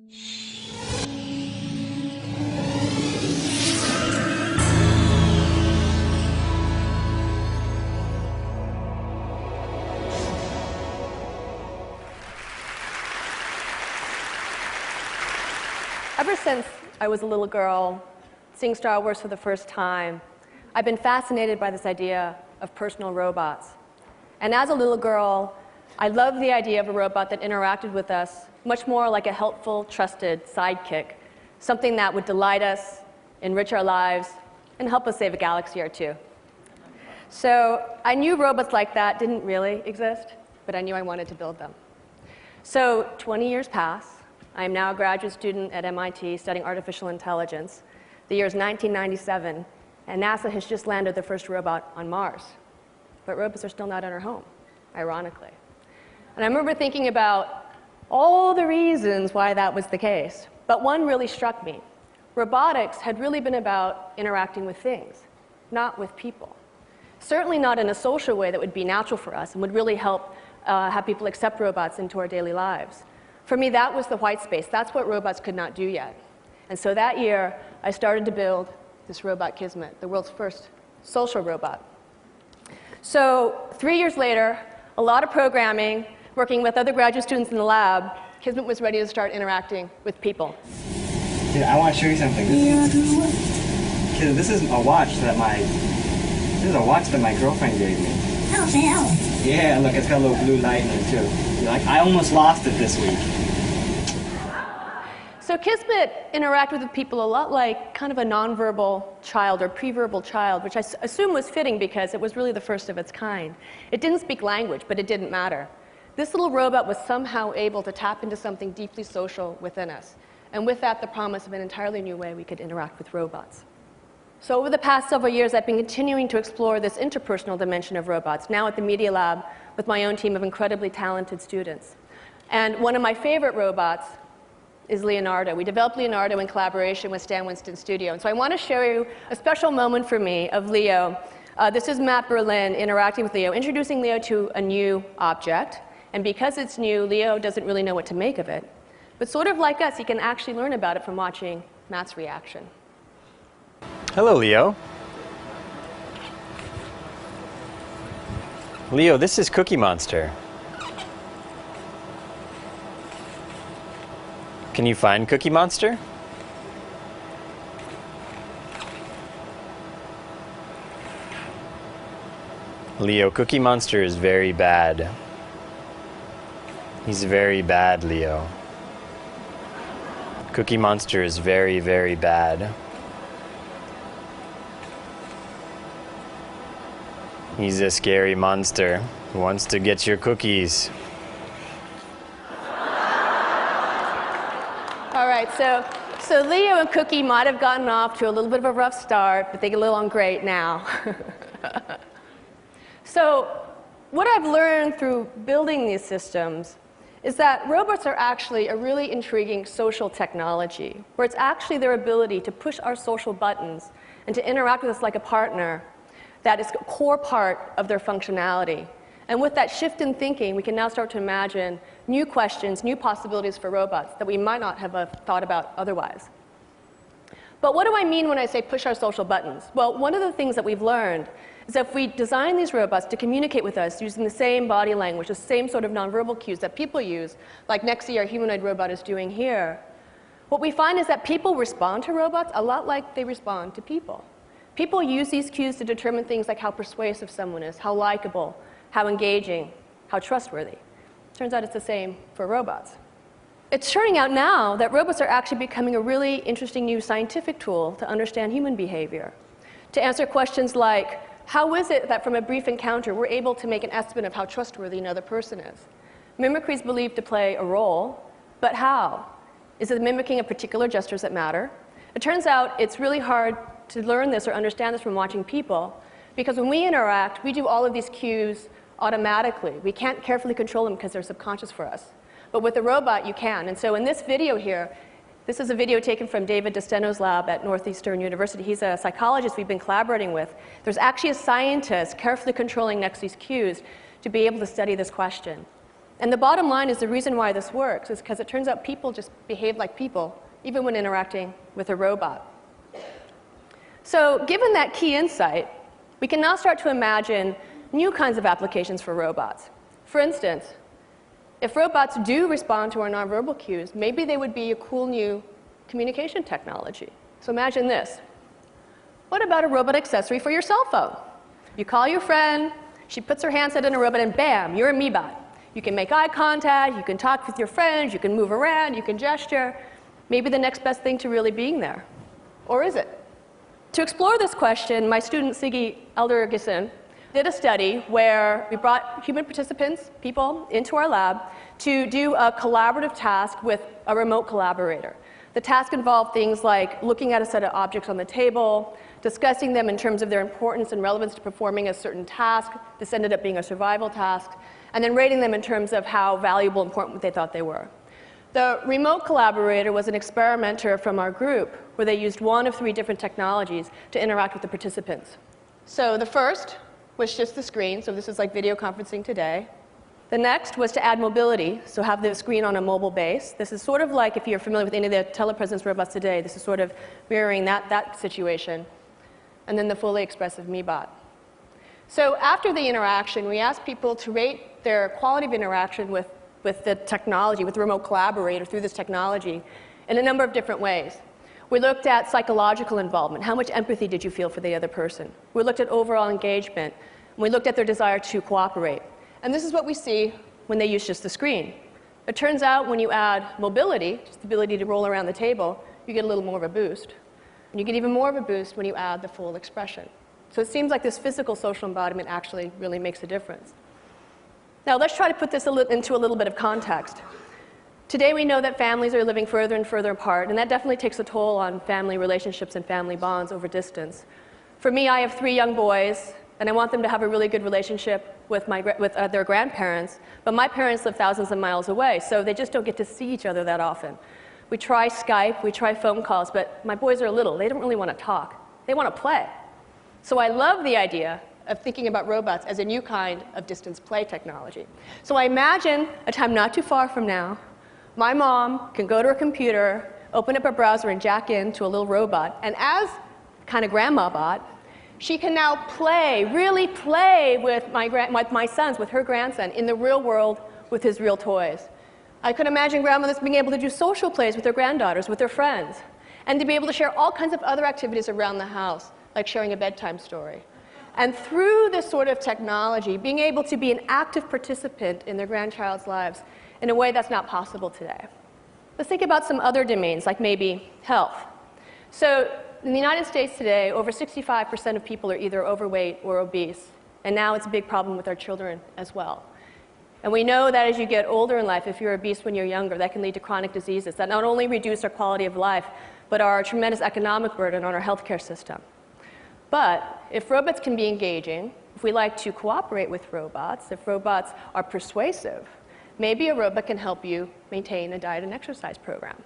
Ever since I was a little girl, seeing Star Wars for the first time, I've been fascinated by this idea of personal robots. And as a little girl, I loved the idea of a robot that interacted with us much more like a helpful, trusted sidekick, something that would delight us, enrich our lives, and help us save a galaxy or two. So I knew robots like that didn't really exist, but I knew I wanted to build them. So 20 years pass. I am now a graduate student at MIT studying artificial intelligence. The year is 1997, and NASA has just landed the first robot on Mars. But robots are still not in our home, ironically. And I remember thinking about all the reasons why that was the case. But one really struck me. Robotics had really been about interacting with things, not with people. Certainly not in a social way that would be natural for us and would really help have people accept robots into our daily lives. For me, that was the white space. That's what robots could not do yet. And so that year, I started to build this robot Kismet, the world's first social robot. So 3 years later, a lot of programming, working with other graduate students in the lab, Kismet was ready to start interacting with people. Dude, I want to show you something. This is a watch that my girlfriend gave me. Oh, hell. Yeah, look, it's got a little blue light in it too. Like, I almost lost it this week. So Kismet interacted with people a lot like kind of a nonverbal child or preverbal child, which I assume was fitting because it was really the first of its kind. It didn't speak language, but it didn't matter. This little robot was somehow able to tap into something deeply social within us. And with that, the promise of an entirely new way we could interact with robots. So over the past several years, I've been continuing to explore this interpersonal dimension of robots, now at the Media Lab with my own team of incredibly talented students. And one of my favorite robots is Leonardo. We developed Leonardo in collaboration with Stan Winston Studio. And so I want to show you a special moment for me of Leo. This is Matt Berlin interacting with Leo, introducing Leo to a new object. And because it's new, Leo doesn't really know what to make of it. But sort of like us, he can actually learn about it from watching Matt's reaction. Hello, Leo. Leo, this is Cookie Monster. Can you find Cookie Monster? Leo, Cookie Monster is very bad. He's very bad, Leo. Cookie Monster is very, very bad. He's a scary monster who wants to get your cookies. All right, so Leo and Cookie might have gotten off to a little bit of a rough start, but they get along great now. So what I've learned through building these systems is that robots are actually a really intriguing social technology, where it's actually their ability to push our social buttons and to interact with us like a partner that is a core part of their functionality. And with that shift in thinking, we can now start to imagine new questions, new possibilities for robots that we might not have thought about otherwise. But what do I mean when I say push our social buttons? Well, one of the things that we've learned is that if we design these robots to communicate with us using the same body language, the same sort of nonverbal cues that people use, like Nexi, our humanoid robot, is doing here, what we find is that people respond to robots a lot like they respond to people. People use these cues to determine things like how persuasive someone is, how likable, how engaging, how trustworthy. Turns out it's the same for robots. It's turning out now that robots are actually becoming a really interesting new scientific tool to understand human behavior, to answer questions like, how is it that from a brief encounter we're able to make an estimate of how trustworthy another person is? Mimicry is believed to play a role, but how? Is it mimicking of particular gestures that matter? It turns out it's really hard to learn this or understand this from watching people, because when we interact, we do all of these cues automatically. We can't carefully control them because they're subconscious for us. But with a robot, you can. And so in this video here, this is a video taken from David DeSteno's lab at Northeastern University. He's a psychologist we've been collaborating with. There's actually a scientist carefully controlling Nexi's cues to be able to study this question. And the bottom line is the reason why this works is because it turns out people just behave like people, even when interacting with a robot. So given that key insight, we can now start to imagine new kinds of applications for robots. For instance, if robots do respond to our nonverbal cues, maybe they would be a cool new communication technology. So imagine this. What about a robot accessory for your cell phone? You call your friend, she puts her handset in a robot, and bam, you're a MeBot. You can make eye contact, you can talk with your friends, you can move around, you can gesture. Maybe the next best thing to really being there. Or is it? To explore this question, my student Siggy Eldergissen did a study where we brought human participants, people, into our lab to do a collaborative task with a remote collaborator. The task involved things like looking at a set of objects on the table, discussing them in terms of their importance and relevance to performing a certain task. This ended up being a survival task, and then rating them in terms of how valuable and important they thought they were. The remote collaborator was an experimenter from our group where they used one of 3 different technologies to interact with the participants. So the first was just the screen, so this is like video conferencing today. The next was to add mobility, so have the screen on a mobile base. This is sort of like, if you're familiar with any of the telepresence robots today, this is sort of mirroring that situation. And then the fully expressive MeBot. So after the interaction, we asked people to rate their quality of interaction with the technology, with the remote collaborator through this technology in a number of different ways. We looked at psychological involvement. How much empathy did you feel for the other person? We looked at overall engagement. We looked at their desire to cooperate. And this is what we see when they use just the screen. It turns out when you add mobility, just the ability to roll around the table, you get a little more of a boost. And you get even more of a boost when you add the full expression. So it seems like this physical social embodiment actually really makes a difference. Now let's try to put this into a little bit of context. Today we know that families are living further and further apart, and that definitely takes a toll on family relationships and family bonds over distance. For me, I have 3 young boys, and I want them to have a really good relationship with their grandparents, but my parents live thousands of miles away, so they just don't get to see each other that often. We try Skype, we try phone calls, but my boys are little. They don't really want to talk. They want to play. So I love the idea of thinking about robots as a new kind of distance play technology. So I imagine a time not too far from now, my mom can go to her computer, open up a browser, and jack into a little robot, and as kind of grandma bot, she can now play, really play with my sons, with her grandson, in the real world with his real toys. I could imagine grandmothers being able to do social plays with their granddaughters, with their friends, and to be able to share all kinds of other activities around the house, like sharing a bedtime story. And through this sort of technology, being able to be an active participant in their grandchild's lives in a way that's not possible today. Let's think about some other domains, like maybe health. So in the United States today, over 65% of people are either overweight or obese, and now it's a big problem with our children as well. And we know that as you get older in life, if you're obese when you're younger, that can lead to chronic diseases that not only reduce our quality of life, but are a tremendous economic burden on our healthcare system. But if robots can be engaging, if we like to cooperate with robots, if robots are persuasive, maybe a robot can help you maintain a diet and exercise program.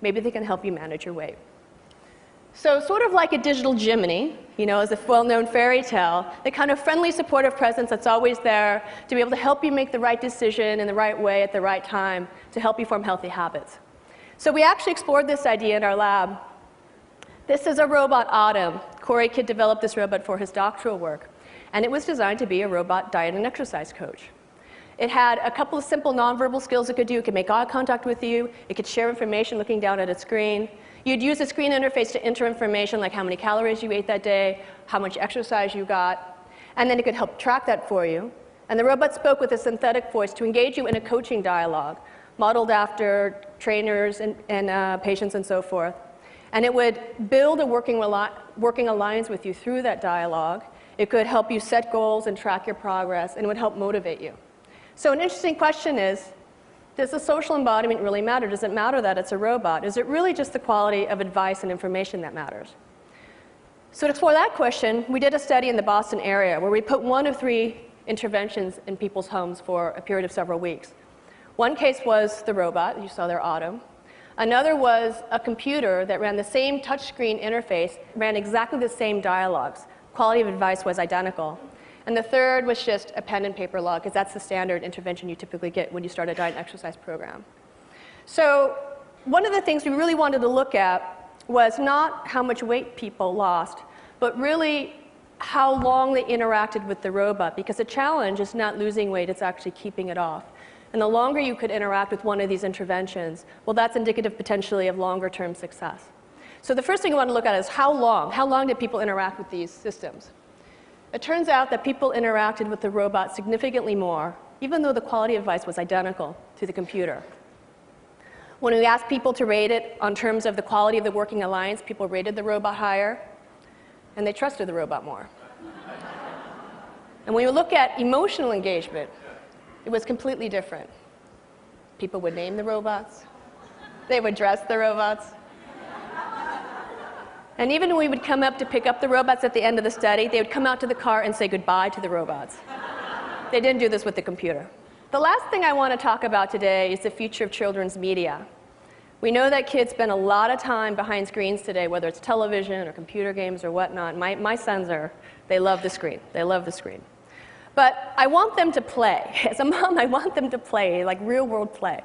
Maybe they can help you manage your weight. So sort of like a digital Jiminy, as a well-known fairy tale, the kind of friendly, supportive presence that's always there to be able to help you make the right decision in the right way at the right time to help you form healthy habits. So we actually explored this idea in our lab. This is a robot, Autumn. Corey Kidd developed this robot for his doctoral work, and it was designed to be a robot diet and exercise coach. It had a couple of simple nonverbal skills it could do. It could make eye contact with you. It could share information looking down at a screen. You'd use the screen interface to enter information like how many calories you ate that day, how much exercise you got, and then it could help track that for you. And the robot spoke with a synthetic voice to engage you in a coaching dialogue, modeled after trainers and patients and so forth. And it would build a working alliance with you through that dialogue. It could help you set goals and track your progress, and it would help motivate you. So an interesting question is, does the social embodiment really matter? Does it matter that it's a robot? Is it really just the quality of advice and information that matters? So to explore that question, we did a study in the Boston area where we put 1 of 3 interventions in people's homes for a period of several weeks. One case was the robot, you saw there, Autumn. Another was a computer that ran the same touchscreen interface, ran exactly the same dialogues. Quality of advice was identical. And the third was just a pen and paper log, because that's the standard intervention you typically get when you start a diet and exercise program. So one of the things we really wanted to look at was not how much weight people lost, but really how long they interacted with the robot, because the challenge is not losing weight, it's actually keeping it off. And the longer you could interact with one of these interventions, well, that's indicative potentially of longer-term success. So the first thing I want to look at is how long did people interact with these systems? It turns out that people interacted with the robot significantly more, even though the quality of advice was identical to the computer. When we asked people to rate it on terms of the quality of the working alliance, people rated the robot higher, and they trusted the robot more. And when you look at emotional engagement, it was completely different. People would name the robots. They would dress the robots. And even when we would come up to pick up the robots at the end of the study, they would come out to the car and say goodbye to the robots. They didn't do this with the computer. The last thing I want to talk about today is the future of children's media. We know that kids spend a lot of time behind screens today, whether it's television or computer games or whatnot. My sons they love the screen. They love the screen. But I want them to play. As a mom, I want them to play, like real-world play.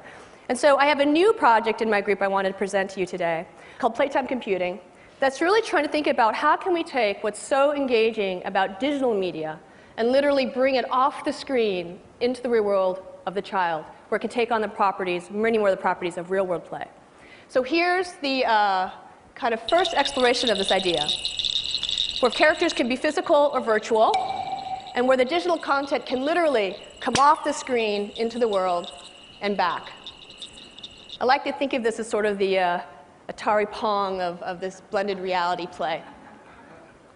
And so I have a new project in my group I wanted to present to you today called Playtime Computing that's really trying to think about how can we take what's so engaging about digital media and literally bring it off the screen into the real world of the child, where it can take on the properties, many more of the properties of real-world play. So here's the kind of first exploration of this idea, where characters can be physical or virtual, and where the digital content can literally come off the screen into the world and back. I like to think of this as sort of the Atari Pong of this blended reality play.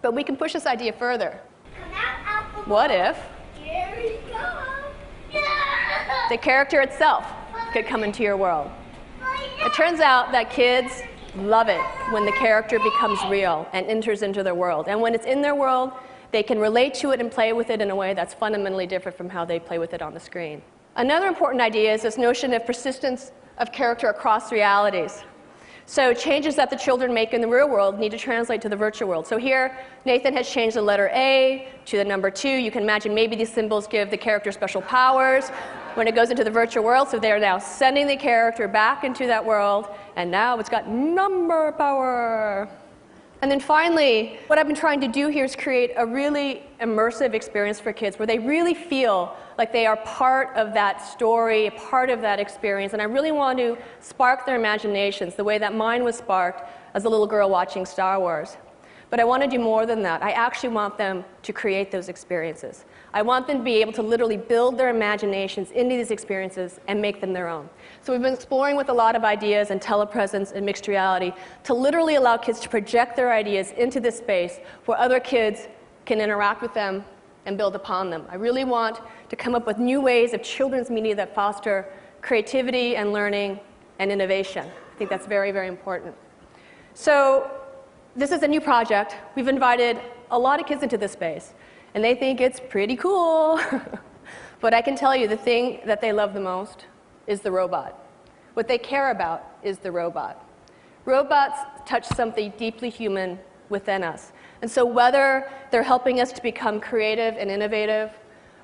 But we can push this idea further. What if the character itself could come into your world? It turns out that kids love it when the character becomes real and enters into their world. And when it's in their world, they can relate to it and play with it in a way that's fundamentally different from how they play with it on the screen. Another important idea is this notion of persistence of character across realities. So changes that the children make in the real world need to translate to the virtual world. So here, Nathan has changed the letter A to the number 2. You can imagine maybe these symbols give the character special powers when it goes into the virtual world. So they are now sending the character back into that world, and now it's got number power. And then finally, what I've been trying to do here is create a really immersive experience for kids where they really feel like they are part of that story, part of that experience. And I really want to spark their imaginations the way that mine was sparked as a little girl watching Star Wars. But I want to do more than that. I actually want them to create those experiences. I want them to be able to literally build their imaginations into these experiences and make them their own. So we've been exploring with a lot of ideas and telepresence and mixed reality to literally allow kids to project their ideas into this space where other kids can interact with them and build upon them. I really want to come up with new ways of children's media that foster creativity and learning and innovation. I think that's very, very important. So this is a new project. We've invited a lot of kids into this space, and they think it's pretty cool. But I can tell you the thing that they love the most is the robot. What they care about is the robot. Robots touch something deeply human within us. And so whether they're helping us to become creative and innovative,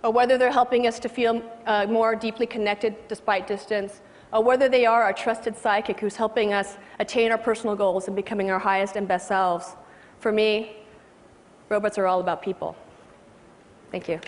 or whether they're helping us to feel more deeply connected despite distance, or whether they are our trusted sidekick who's helping us attain our personal goals and becoming our highest and best selves, for me, robots are all about people. Thank you.